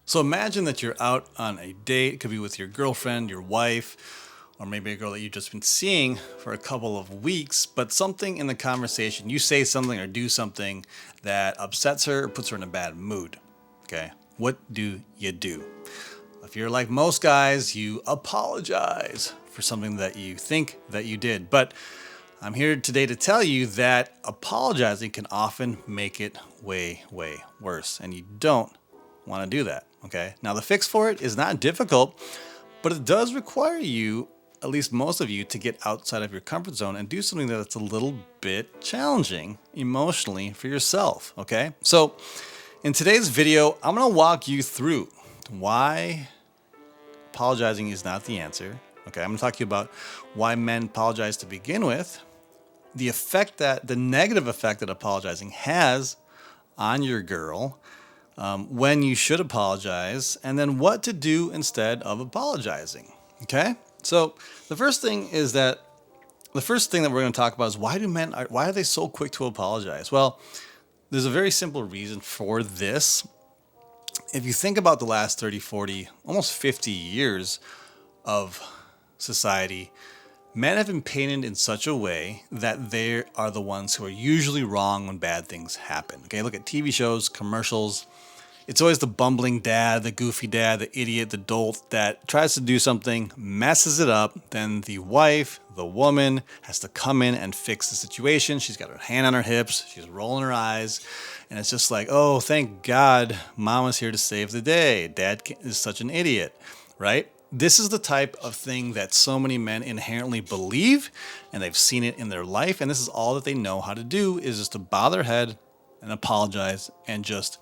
So imagine that you're out on a date. It could be with your girlfriend, your wife, or maybe a girl that you've just been seeing for a couple of weeks, but something in the conversation, you say something or do something that upsets her or puts her in a bad mood. Okay. What do you do? If you're like most guys, you apologize for something that you think that you did. But I'm here today to tell you that apologizing can often make it way, way worse. And you don't want to do that. Okay. Now, the fix for it is not difficult, but it does require you, at least most of you, to get outside of your comfort zone and do something that's a little bit challenging emotionally for yourself. Okay. So, in today's video, I'm going to walk you through why apologizing is not the answer. Okay. I'm going to talk to you about why men apologize to begin with, the negative effect that apologizing has on your girl, when you should apologize, and then what to do instead of apologizing. Okay? So the first thing that we're going to talk about is why are they so quick to apologize? Well, there's a very simple reason for this. If you think about the last 30, 40, almost 50 years of society, men have been painted in such a way that they are the ones who are usually wrong when bad things happen. Okay, look at TV shows, commercials. It's always the bumbling dad, the goofy dad, the idiot, the dolt that tries to do something, messes it up. Then the wife, the woman, has to come in and fix the situation. She's got her hand on her hips. She's rolling her eyes. And it's just like, oh, thank God mama's here to save the day. Dad is such an idiot, right? This is the type of thing that so many men inherently believe, and they've seen it in their life. And this is all that they know how to do, is just to bow their head and apologize and just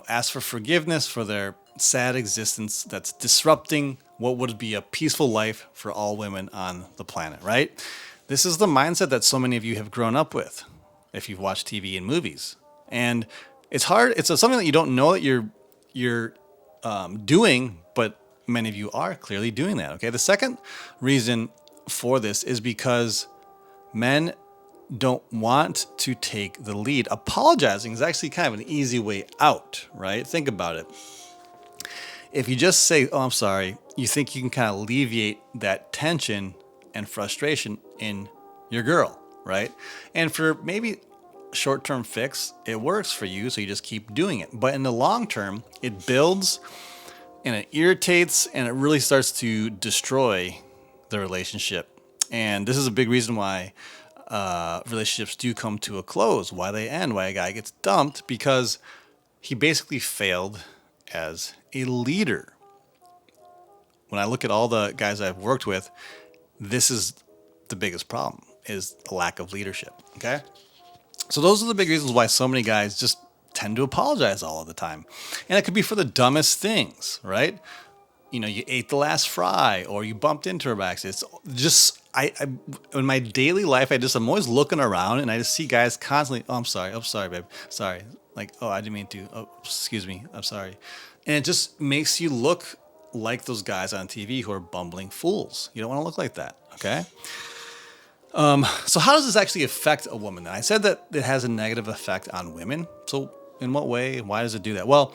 ask for forgiveness for their sad existence that's disrupting what would be a peaceful life for all women on the planet, right? This is the mindset that so many of you have grown up with if you've watched TV and movies. And it's hard. It's something that you don't know that you're doing, but many of you are clearly doing that, okay? The second reason for this is because men don't want to take the lead. Apologizing is actually kind of an easy way out, right? Think about it. If you just say, oh, I'm sorry, you think you can kind of alleviate that tension and frustration in your girl, right? And for maybe short-term fix, it works for you, so you just keep doing it. But in the long term, it builds and it irritates and it really starts to destroy the relationship. And this is a big reason why relationships do come to a close, why they end, why a guy gets dumped, because he basically failed as a leader. When I look at all the guys I've worked with, this is the biggest problem, is the lack of leadership. Okay? So those are the big reasons why so many guys just tend to apologize all of the time. And it could be for the dumbest things, right? You ate the last fry, or you bumped into her by accident. It's just, I in my daily life, I'm always looking around and I just see guys constantly, oh, I'm sorry, babe. Sorry. Like, oh, I didn't mean to. Oh, excuse me. I'm sorry. And it just makes you look like those guys on TV who are bumbling fools. You don't want to look like that. Okay. So how does this actually affect a woman? I said that it has a negative effect on women. So in what way? Why does it do that? Well,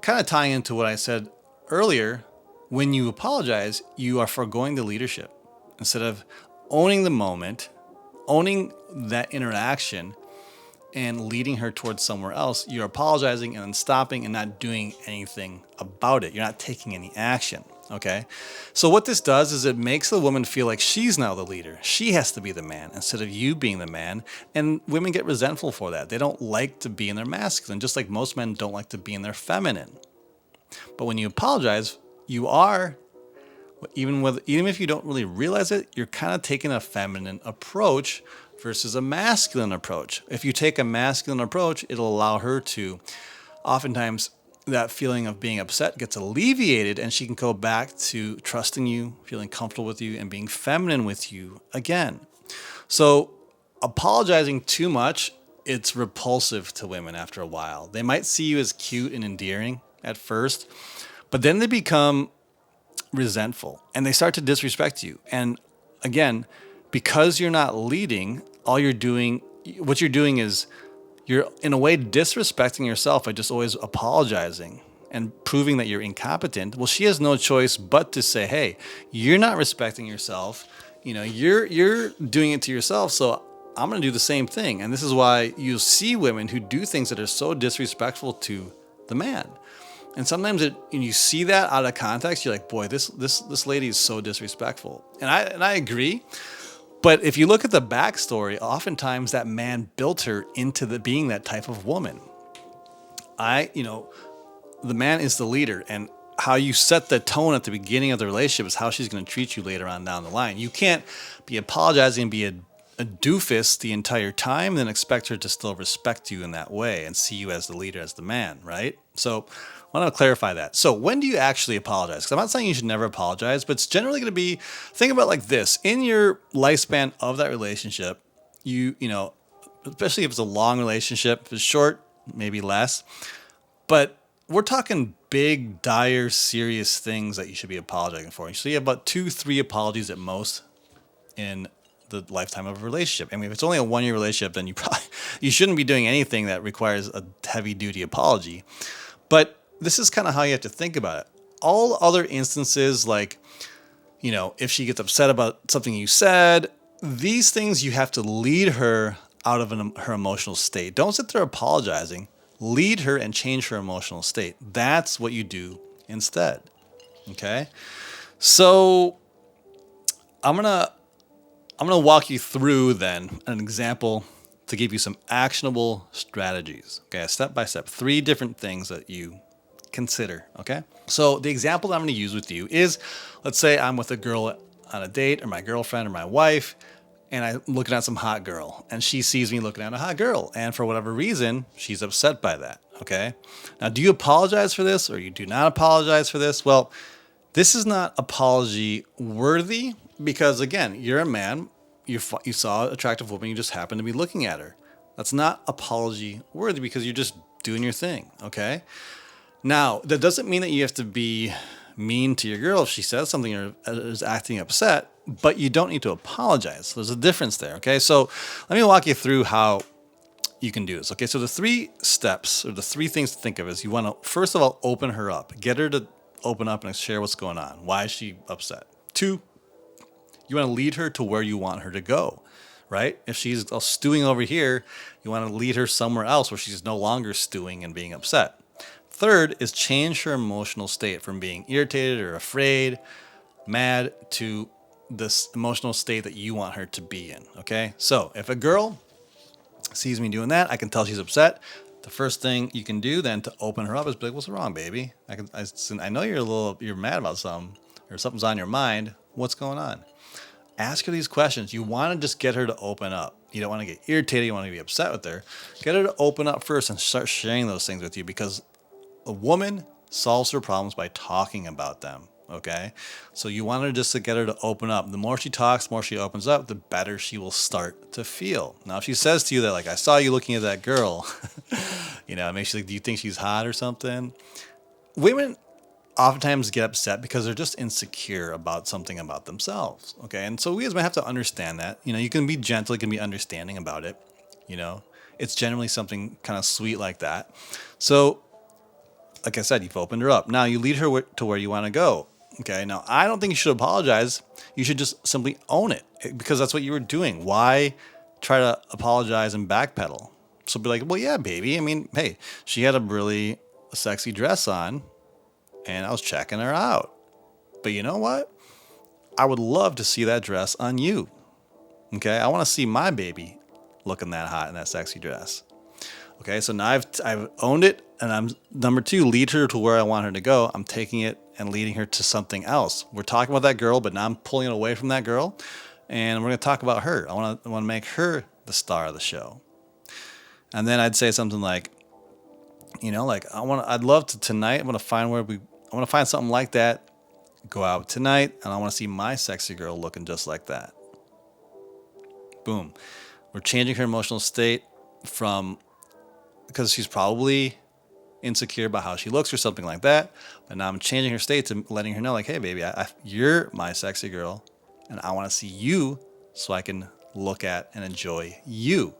kind of tying into what I said earlier, when you apologize, you are foregoing the leadership. Instead of owning the moment, owning that interaction, and leading her towards somewhere else, you're apologizing and then stopping and not doing anything about it. You're not taking any action. Okay? So what this does is it makes the woman feel like she's now the leader. She has to be the man instead of you being the man. And women get resentful for that. They don't like to be in their masculine, just like most men don't like to be in their feminine. But when you apologize, you are, even if you don't really realize it, you're kind of taking a feminine approach versus a masculine approach. If you take a masculine approach, it'll allow her to, oftentimes, that feeling of being upset gets alleviated and she can go back to trusting you, feeling comfortable with you, and being feminine with you again. So apologizing too much, it's repulsive to women after a while. They might see you as cute and endearing at first, but then they become resentful and they start to disrespect you. And again, because you're not leading, what you're doing is you're in a way disrespecting yourself by just always apologizing and proving that you're incompetent, well, she has no choice but to say, hey, you're not respecting yourself. You're doing it to yourself. So I'm going to do the same thing. And this is why you see women who do things that are so disrespectful to the man. And sometimes when you see that out of context, you're like, boy, this lady is so disrespectful. And I agree. But if you look at the backstory, oftentimes that man built her into being that type of woman. The man is the leader, and how you set the tone at the beginning of the relationship is how she's going to treat you later on down the line. You can't be apologizing and be a doofus the entire time, then expect her to still respect you in that way and see you as the leader, as the man, right? So I want to clarify that. So when do you actually apologize? Because I'm not saying you should never apologize, but it's generally going to be, think about it like this. In your lifespan of that relationship, you know, especially if it's a long relationship, if it's short, maybe less, but we're talking big, dire, serious things that you should be apologizing for. So you have about 2-3 apologies at most in the lifetime of a relationship. I mean, if it's only a 1-year relationship, then you shouldn't be doing anything that requires a heavy duty apology. But this is kind of how you have to think about it. All other instances, like, if she gets upset about something you said, these things you have to lead her out of her emotional state. Don't sit there apologizing. Lead her and change her emotional state. That's what you do instead. Okay? So I'm gonna walk you through then an example to give you some actionable strategies. Okay, step by step, 3 different things that you consider. Okay, so the example that I'm going to use with you is, let's say I'm with a girl on a date, or my girlfriend or my wife, and I'm looking at some hot girl, and she sees me looking at a hot girl, and for whatever reason, she's upset by that. Okay, now do you apologize for this, or you do not apologize for this? Well, this is not apology worthy, because again, you're a man, you saw an attractive woman, you just happened to be looking at her. That's not apology worthy, because you're just doing your thing. Okay, now that doesn't mean that you have to be mean to your girl if she says something or is acting upset, but you don't need to apologize. There's a difference there. Okay, so let me walk you through how you can do this. Okay, so the 3 steps, or the 3 things to think of, is you want to, first of all, open her up. Get her to open up and share what's going on. Why is she upset? 2, you want to lead her to where you want her to go, right? If she's stewing over here, you want to lead her somewhere else where she's no longer stewing and being upset. 3rd is change her emotional state from being irritated or afraid, mad, to this emotional state that you want her to be in. Okay, so if a girl sees me doing that, I can tell she's upset. The first thing you can do then to open her up is be like, "What's wrong, baby? I know you're mad about something, or something's on your mind. What's going on?" Ask her these questions. You want to just get her to open up. You don't want to get irritated. You want to be upset with her. Get her to open up first and start sharing those things with you, because a woman solves her problems by talking about them. Okay, so you want her just to get her to open up. The more she talks, the more she opens up, the better she will start to feel. Now, if she says to you that, like, "I saw you looking at that girl," it makes you like, "Do you think she's hot or something?" Women oftentimes get upset because they're just insecure about something about themselves. Okay, and so we as men have to understand that. You can be gentle, you can be understanding about it. It's generally something kind of sweet like that. So, like I said, you've opened her up. Now you lead her to where you want to go. Okay, now I don't think you should apologize. You should just simply own it, because that's what you were doing. Why try to apologize and backpedal? So be like, "Well, yeah, baby. I mean, hey, she had a really sexy dress on, and I was checking her out. But you know what? I would love to see that dress on you. Okay, I want to see my baby looking that hot in that sexy dress." Okay, so now I've owned it, and I'm number 2, lead her to where I want her to go. I'm taking it and leading her to something else. We're talking about that girl, but now I'm pulling it away from that girl, and we're going to talk about her. I want to make her the star of the show. And then I'd say something like, I'd love to tonight. I want to find something like that. Go out tonight, and I want to see my sexy girl looking just like that. Boom. We're changing her emotional state because she's probably insecure about how she looks or something like that. But now I'm changing her state to letting her know, like, "Hey, baby, you're my sexy girl, and I want to see you so I can look at and enjoy you."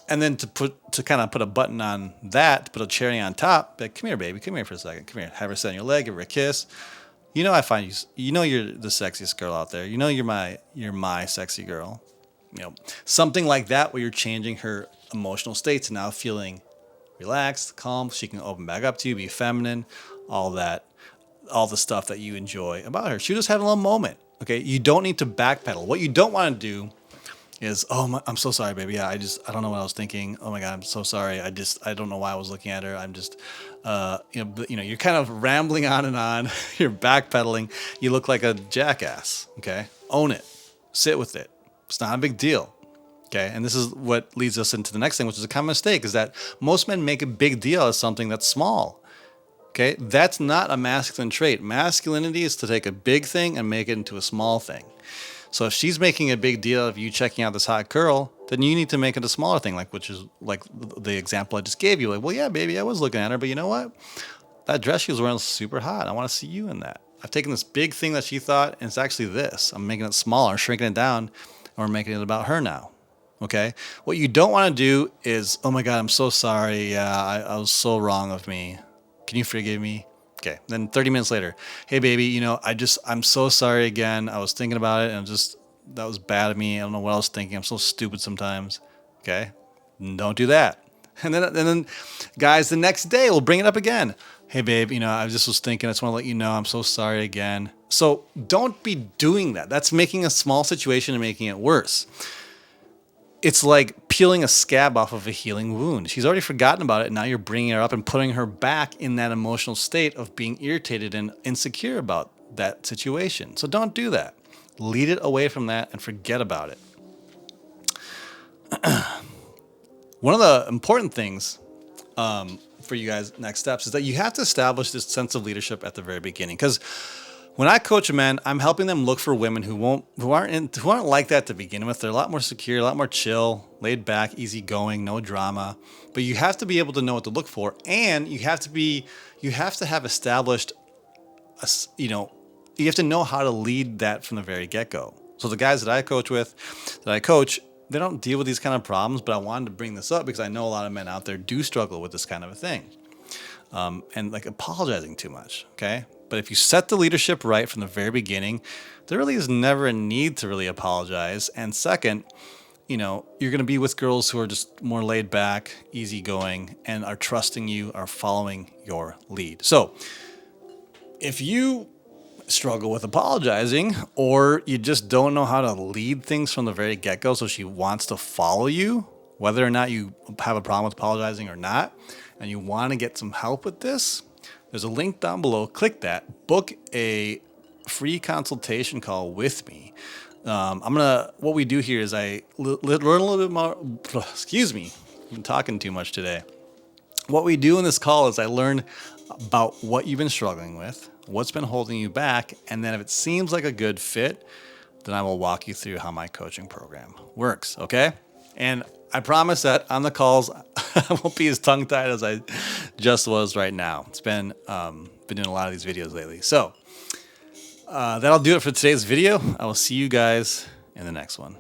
And then to kind of put a button on that, to put a cherry on top, like, come here, baby, come here for a second, come here, have her sit on your leg, give her a kiss. You know, I find you. You know, you're the sexiest girl out there. You know, you're my sexy girl. You know, something like that, where you're changing her emotional state to now feeling relaxed, calm. She can open back up to you, be feminine, all that, all the stuff that you enjoy about her. She just had a little moment. Okay, you don't need to backpedal. What you don't want to do is, I'm so sorry, baby. Yeah, I don't know what I was thinking. Oh my God, I'm so sorry. I don't know why I was looking at her. I'm just, you're kind of rambling on and on. You're backpedaling. You look like a jackass. Okay, own it. Sit with it. It's not a big deal. Okay, and this is what leads us into the next thing, which is a common mistake, is that most men make a big deal of something that's small. Okay, that's not a masculine trait. Masculinity is to take a big thing and make it into a small thing. So if she's making a big deal of you checking out this hot girl, then you need to make it a smaller thing, which is like the example I just gave you. Like, well, yeah, baby, I was looking at her, but you know what? That dress she was wearing was super hot. I want to see you in that. I've taken this big thing that she thought, and it's actually this. I'm making it smaller, shrinking it down, and we're making it about her now. Okay? What you don't want to do is, oh my God, I'm so sorry. Yeah, I was so wrong of me. Can you forgive me? Okay. Then 30 minutes later, hey baby, I'm so sorry again. I was thinking about it and that was bad of me. I don't know what I was thinking. I'm so stupid sometimes. Okay. Don't do that. And then guys, the next day we'll bring it up again. Hey babe, I just was thinking, I just want to let you know, I'm so sorry again. So don't be doing that. That's making a small situation and making it worse. It's like peeling a scab off of a healing wound. She's already forgotten about it, and now you're bringing her up and putting her back in that emotional state of being irritated and insecure about that situation. So don't do that. Lead it away from that and forget about it. One of the important things for you guys, next steps, is that you have to establish this sense of leadership at the very beginning. Because when I coach men, I'm helping them look for women who aren't like that to begin with. They're a lot more secure, a lot more chill, laid back, easygoing, no drama. But you have to be able to know what to look for, and you have to have established, you have to know how to lead that from the very get-go. So the guys that I coach, they don't deal with these kind of problems. But I wanted to bring this up because I know a lot of men out there do struggle with this kind of a thing, and like apologizing too much. Okay. But if you set the leadership right from the very beginning, there really is never a need to really apologize. And second, you're going to be with girls who are just more laid back, easygoing, and are trusting you, are following your lead. So if you struggle with apologizing, or you just don't know how to lead things from the very get-go, so she wants to follow you, whether or not you have a problem with apologizing or not, and you want to get some help with this, there's a link down below. Click that. Book a free consultation call with me. What we do here is I learn a little bit more. Excuse me. I've been talking too much today. What we do in this call is I learn about what you've been struggling with, what's been holding you back, and then if it seems like a good fit, then I will walk you through how my coaching program works. Okay? And I promise that on the calls, I won't be as tongue-tied as I just was right now. It's been doing a lot of these videos lately. So that'll do it for today's video. I will see you guys in the next one.